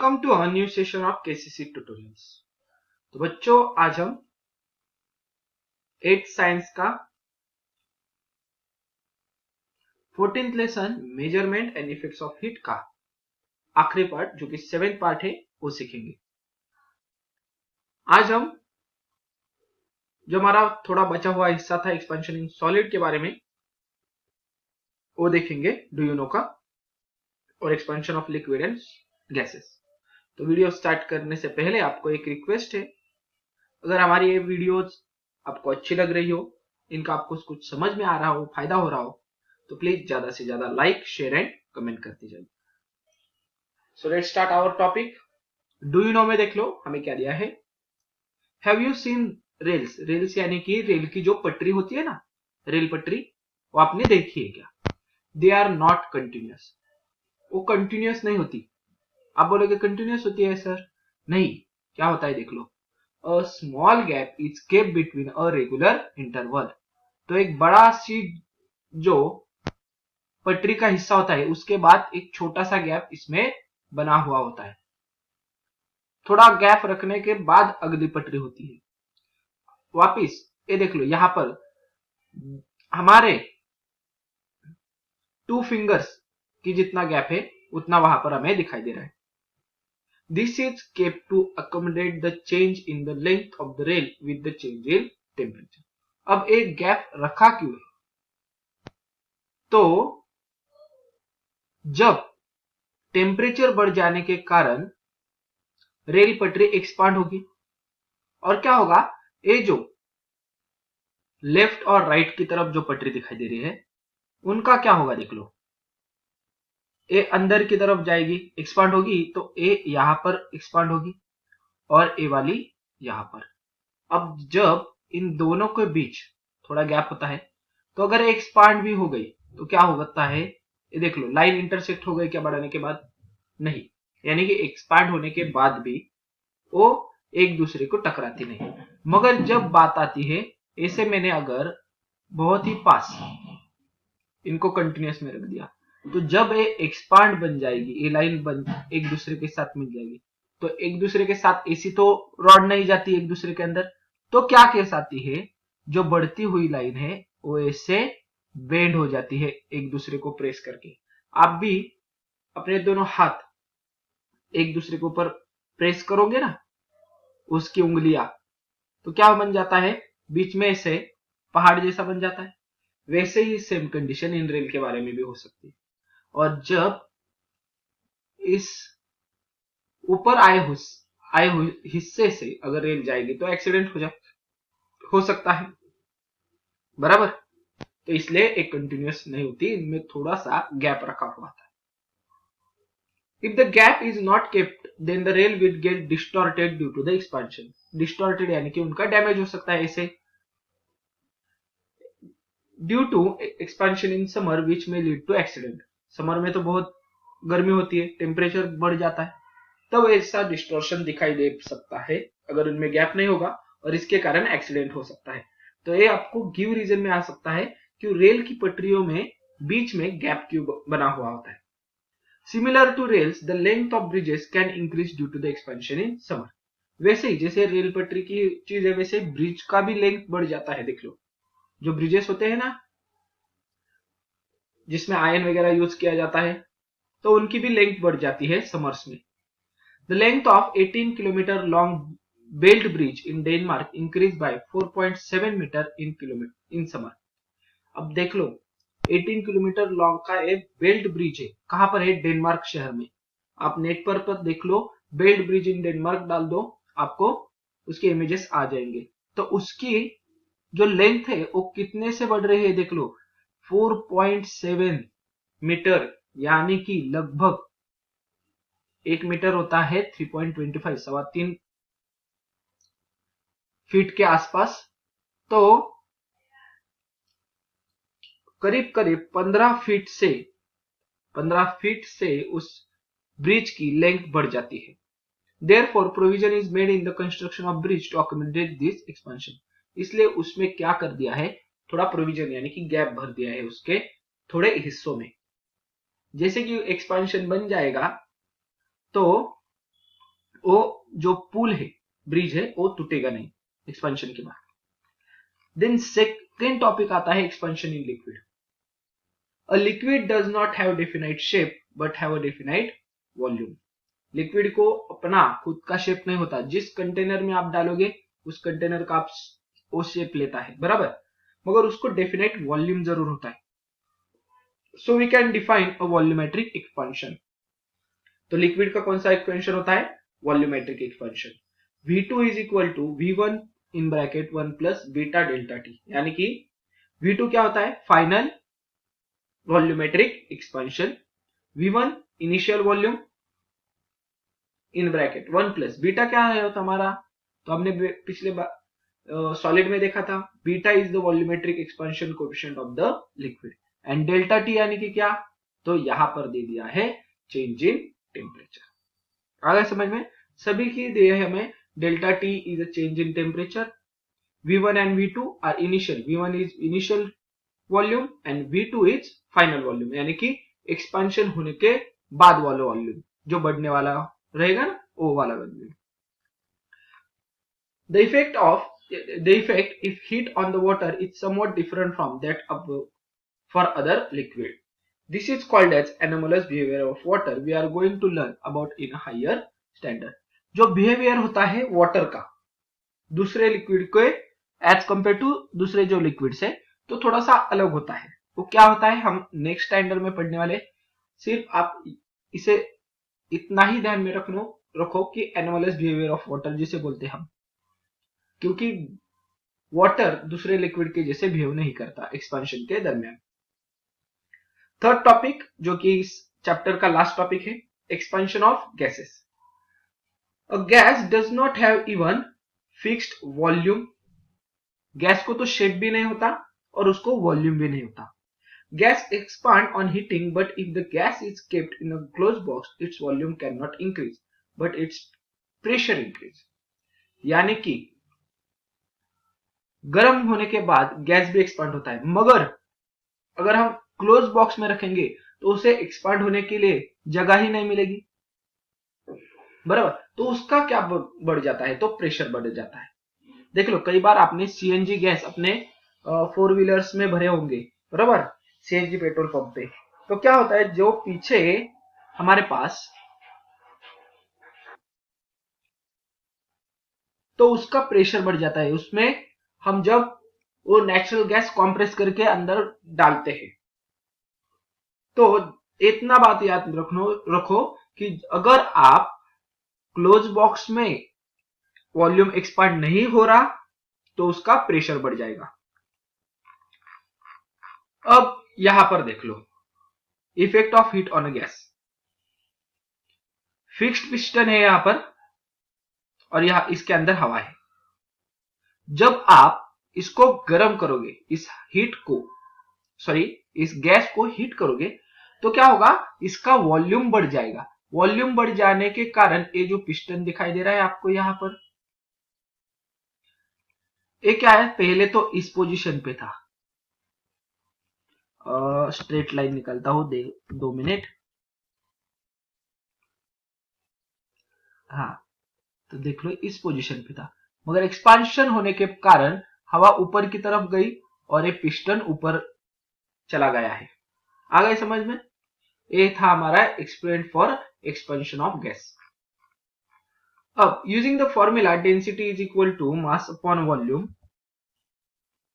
Welcome to a new session of KCC tutorials. तो बच्चों, आज हम 8th साइंस का 14th lesson measurement and effects of heat का आखिरी पार्ट, जो कि 7th पार्ट है, वो सीखेंगे। आज हम जो हमारा थोड़ा बचा हुआ हिस्सा था एक्सपेंशन इन सॉलिड के बारे में, वो देखेंगे, डू यू नो का, और expansion of liquid and gases. तो वीडियो स्टार्ट करने से पहले आपको एक रिक्वेस्ट है, अगर हमारी ये वीडियोस आपको अच्छी लग रही हो, इनका आपको कुछ समझ में आ रहा हो, फायदा हो रहा हो, तो प्लीज ज्यादा से ज्यादा लाइक, शेयर एंड कमेंट करते जाइए। So let's start our topic. Do you know में देख लो हमें क्या दिया है। Have you seen rails? Rails यानी कि रेल की जो पटरी होती है ना, रेल पटरी, वो आपने देखी है क्या? They are not continuous. वो कंटिन्यूअस नहीं होती। आप बोलोगे कंटिन्यूअस होती है सर? नहीं, क्या होता है देख लो। A small gap is kept between a regular interval। तो एक बड़ा सी जो पटरी का हिस्सा होता है, उसके बाद एक छोटा सा गैप इसमें बना हुआ होता है। थोड़ा गैप रखने के बाद अगली पटरी होती है। वापिस ये देख लो, यहां पर हमारे 2 फिंगर्स की जितना गैप है उतना वहां पर हमें दिखाई दे रहा है। This is kept to accommodate the change in the length of the rail with the change in temperature। अब एक गैप रखा क्यों है? तो जब टेम्परेचर बढ़ जाने के कारण रेल पटरी एक्सपांड होगी, और क्या होगा, ये जो लेफ्ट और राइट की तरफ जो पटरी दिखाई दे रही है, उनका क्या होगा देख लो। ए अंदर की तरफ जाएगी, एक्सपांड होगी, तो ए यहां पर एक्सपांड होगी और ए वाली यहां पर। अब जब इन दोनों के बीच थोड़ा गैप होता है, तो अगर एक्सपांड भी हो गई तो क्या होता है, ये देख लो, लाइन इंटरसेक्ट हो गई क्या बढ़ाने के बाद? नहीं, यानी कि एक्सपांड होने के बाद भी वो एक दूसरे को टकराती नहीं। मगर जब बात आती है, ऐसे मैंने अगर बहुत ही पास इनको कंटिन्यूअस में रख दिया, तो जब ये एक्सपांड बन जाएगी, ये लाइन बन एक दूसरे के साथ मिल जाएगी, तो एक दूसरे के साथ ऐसी तो रॉड नहीं जाती एक दूसरे के अंदर, तो क्या केस आती है, जो बढ़ती हुई लाइन है वो ऐसे बेंड हो जाती है एक दूसरे को प्रेस करके। आप भी अपने दोनों हाथ एक दूसरे के ऊपर प्रेस करोगे ना, उसकी उंगलियां, तो क्या बन जाता है, बीच में ऐसे पहाड़ जैसा बन जाता है। वैसे ही सेम कंडीशन इन रेल के बारे में भी हो सकती है। और जब इस ऊपर आए हुए हिस्से से अगर रेल जाएगी तो एक्सीडेंट हो सकता है, बराबर। तो इसलिए एक कंटिन्यूअस नहीं होती, इनमें थोड़ा सा गैप रखा हुआ था। If the gap is not kept, then the rail will get distorted due to the expansion. Distorted यानी कि उनका डैमेज हो सकता है ऐसे। Due to expansion in summer which में लीड टू एक्सीडेंट। समर में तो बहुत गर्मी होती है, टेम्परेचर बढ़ जाता है, तब ऐसा डिस्टॉर्शन दिखाई दे सकता है अगर उनमें गैप नहीं होगा, और इसके कारण एक्सीडेंट हो सकता है। तो ये आपको गिव रीजन में आ सकता है कि रेल की पटरियों में बीच में गैप क्यों बना हुआ होता है। Similar to rails, the length of bridges can increase due to the expansion in summer. वैसे ही जैसे रेल पटरी की चीज है, वैसे ब्रिज का भी लेंथ बढ़ जाता है। देख लो, जो ब्रिजेस होते हैं ना, जिसमें आयन वगैरह यूज किया जाता है, तो उनकी भी लेंथ बढ़ जाती है समर्स में। The length of 18 kilometre long belt bridge in Denmark increase by 4.7 metre in summer. अब देख लो, 18 किलोमीटर लॉन्ग का एक बेल्ट ब्रिज है, कहां पर है? डेनमार्क शहर में। आप नेट पर देख लो, बेल्ट ब्रिज इन डेनमार्क डाल दो, आपको उसके इमेजेस आ जाएंगे। तो उसकी जो लेंथ है वो कितने से बढ़ रही है देख लो, 4.7 मीटर, यानी कि लगभग 1 मीटर होता है 3.25, 3.25 फीट के आसपास। तो करीब करीब 15 फीट से उस ब्रिज की लेंथ बढ़ जाती है। Therefore, provision is made in the construction of bridge to accommodate this expansion। इसलिए उसमें क्या कर दिया है, थोड़ा प्रोविजन यानी कि गैप भर दिया है उसके थोड़े हिस्सों में। जैसे कि एक्सपेंशन बन जाएगा, तो वो जो पुल है, ब्रिज है, वो टूटेगा नहीं एक्सपेंशन के बाद। देन सेकेंड टॉपिक आता है expansion in liquid. A liquid does not have definite shape but have a definite volume. Liquid को अपना खुद का शेप नहीं होता, जिस कंटेनर में आप डालोगे उस कंटेनर का आप वो शेप लेता है, बराबर, मगर उसको डेफिनाइट वॉल्यूम जरूर होता है। So we can define a volumetric expansion. तो लिक्विड का कौन सा एक्सपेंशन होता है? Volumetric expansion. V2 is equal to V1 in bracket 1 plus beta delta T, यानी कि V2 क्या होता है? Final volumetric expansion, V1 initial volume in bracket 1 plus beta क्या है होता हमारा? तो हमने पिछले सॉलिड में देखा था, beta is the volumetric expansion coefficient of the liquid, and delta T यानी कि क्या? तो यहां पर दे दिया है चेंज इन टेम्परेचर। आ गया समझ में? सभी की दिए है हमें delta T is a change in temperature, V1 and V2 are initial, V1 is initial volume and V2 is final volume, यानी कि एक्सपेंशन होने के बाद वाला वॉल्यूम जो बढ़ने वाला रहेगा ना, वो वाला volume. The effect if heat on the water is somewhat different from that of for other liquid. This is called as anomalous behavior of water. We are going to learn about in a higher standard. जो behaviour होता है water का दूसरे liquid के as compare to दूसरे जो liquids है, तो थोड़ा सा अलग होता है। वो क्या होता है हम नेक्स्ट स्टैंडर्ड में पढ़ने वाले। सिर्फ आप इसे इतना ही ध्यान में रखो कि एनोमलस बिहेवियर ऑफ वाटर जिसे बोलते हैं हम, क्योंकि वाटर दूसरे लिक्विड के जैसे बिहेव नहीं करता एक्सपेंशन के दरमियान। थर्ड टॉपिक जो कि इस चैप्टर का लास्ट टॉपिक है, expansion of gases. A gas does not have even fixed volume. Gas को तो शेप भी नहीं होता और उसको वॉल्यूम भी नहीं होता। Gas expand on heating, but if the gas is kept in a close box its volume can not increase but it's pressure increase. यानी कि गर्म होने के बाद गैस भी एक्सपांड होता है, मगर अगर हम क्लोज बॉक्स में रखेंगे तो उसे एक्सपांड होने के लिए जगह ही नहीं मिलेगी, बराबर। तो उसका क्या बढ़ जाता है? तो प्रेशर बढ़ जाता है। देख लो, कई बार आपने सीएनजी गैस अपने 4 व्हीलर्स में भरे होंगे, बराबर, सीएनजी पेट्रोल पंप पे। तो क्या होता है, जो पीछे हमारे पास, तो उसका प्रेशर बढ़ जाता है उसमें, हम जब वो नेचुरल गैस कंप्रेस करके अंदर डालते हैं। तो इतना बात याद रखो कि अगर आप क्लोज बॉक्स में वॉल्यूम एक्सपांड नहीं हो रहा तो उसका प्रेशर बढ़ जाएगा। अब यहां पर देख लो, effect of heat on a gas. Fixed piston है यहां पर और यहां इसके अंदर हवा है। जब आप इसको गर्म करोगे, इस गैस को हीट करोगे, तो क्या होगा, इसका वॉल्यूम बढ़ जाएगा। वॉल्यूम बढ़ जाने के कारण ये जो पिस्टन दिखाई दे रहा है आपको यहां पर, ये क्या है, पहले तो इस पोजीशन पे था। स्ट्रेट लाइन निकालता हूं, 2 मिनट। हाँ, तो देख लो इस पोजीशन पे था, मगर एक्सपांशन होने के कारण हवा ऊपर की तरफ गई और ये पिस्टन ऊपर चला गया है। आ गए समझ में? ये था हमारा experiment for expansion of gas. अब using the formula density is equal to mass upon volume,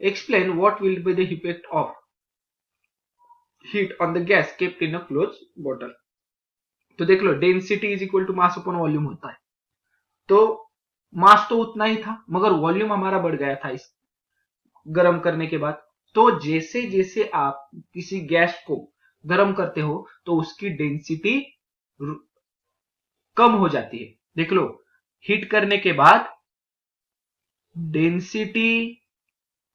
explain what will be the effect of heat on the gas kept in a close bottle. तो देख लो, density is equal to mass upon volume होता है। तो मास तो उतना ही था, मगर वॉल्यूम हमारा बढ़ गया था इस गर्म करने के बाद। तो जैसे जैसे आप किसी गैस को गर्म करते हो तो उसकी डेंसिटी कम हो जाती है। देख लो, हीट करने के बाद डेंसिटी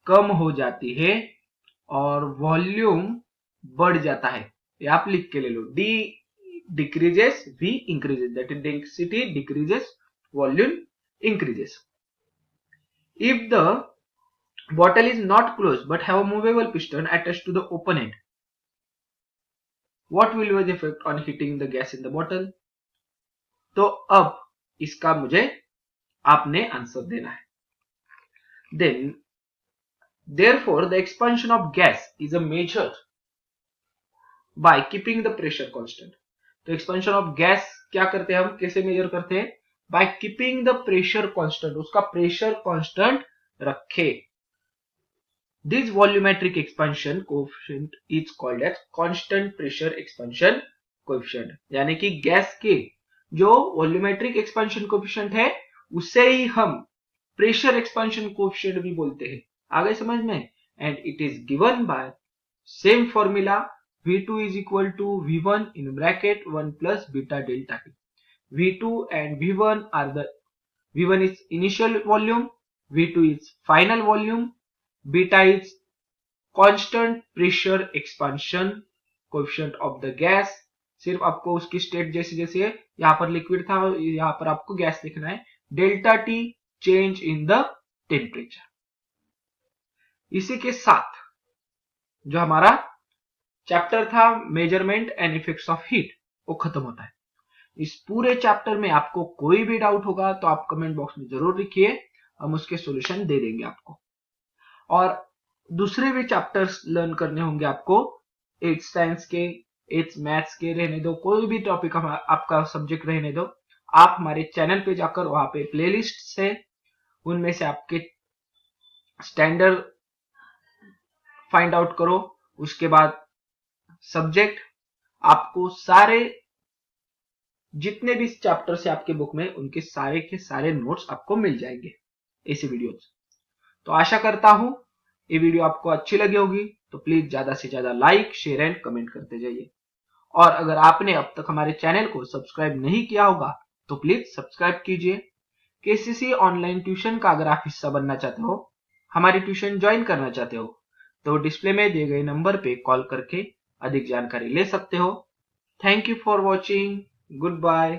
कम हो जाती है और वॉल्यूम बढ़ जाता है। ये आप लिख के ले लो, D decreases, V increases, that is density decreases, volume increases. If the bottle is not closed but have a movable piston attached to the open end, what will be the effect on heating the gas in the bottle? तो अब इसका मुझे आपने answer देना है। Then therefore the expansion of gas is a measure by keeping the pressure constant। तो expansion of gas क्या करते हैं हम, कैसे मेजर करते हैं? by keeping the pressure constant, उसका pressure constant रखे। this volumetric expansion coefficient is called as constant pressure expansion coefficient, यानी कि गैस के जो वॉल्यूमेट्रिक एक्सपेंशन कोएफिशिएंट है उसे ही हम प्रेशर एक्सपेंशन कोएफिशिएंट भी बोलते हैं। आगे समझ में? And it is given by same formula V2 is equal to V1 in bracket 1 plus beta delta T। V2 and V1 are the, V1 is initial volume, V2 is final volume, beta is constant pressure expansion coefficient of the gas। सिर्फ आपको उसकी state जैसे जैसे यहाँ पर liquid था यहाँ पर आपको गैस लिखना है। Delta T change in the temperature. इसी के साथ जो हमारा चैप्टर था measurement and effects of heat वो खत्म होता है। इस पूरे चैप्टर में आपको कोई भी डाउट होगा तो आप कमेंट बॉक्स में जरूर लिखिए, हम उसके सॉल्यूशन दे देंगे आपको। और दूसरे भी चैप्टर्स लर्न करने होंगे आपको, 8th साइंस के, 8th मैथ्स के, रहने दो, कोई भी टॉपिक आपका सब्जेक्ट रहने दो, आप हमारे चैनल पे जाकर वहां पे प्लेलिस्ट है, उनमें से आपके स्टैंडर्ड फाइंड आउट करो। उसके बाद सब्जेक्ट, आपको सारे जितने भी चैप्टर से आपके बुक में उनके सारे के सारे नोट्स आपको मिल जाएंगे इसी वीडियो से। तो आशा करता हूं ये वीडियो आपको अच्छी लगी होगी, तो प्लीज ज्यादा से ज्यादा लाइक, शेयर एंड कमेंट करते जाइए। और अगर आपने अब तक हमारे चैनल को सब्सक्राइब नहीं किया होगा तो प्लीज सब्सक्राइब कीजिए। केसीसी ऑनलाइन ट्यूशन का अगर आप हिस्सा बनना चाहते हो, हमारी ट्यूशन ज्वाइन करना चाहते हो, तो डिस्प्ले में दिए गए नंबर पे कॉल करके अधिक जानकारी ले सकते हो। Thank you for watching. Good bye.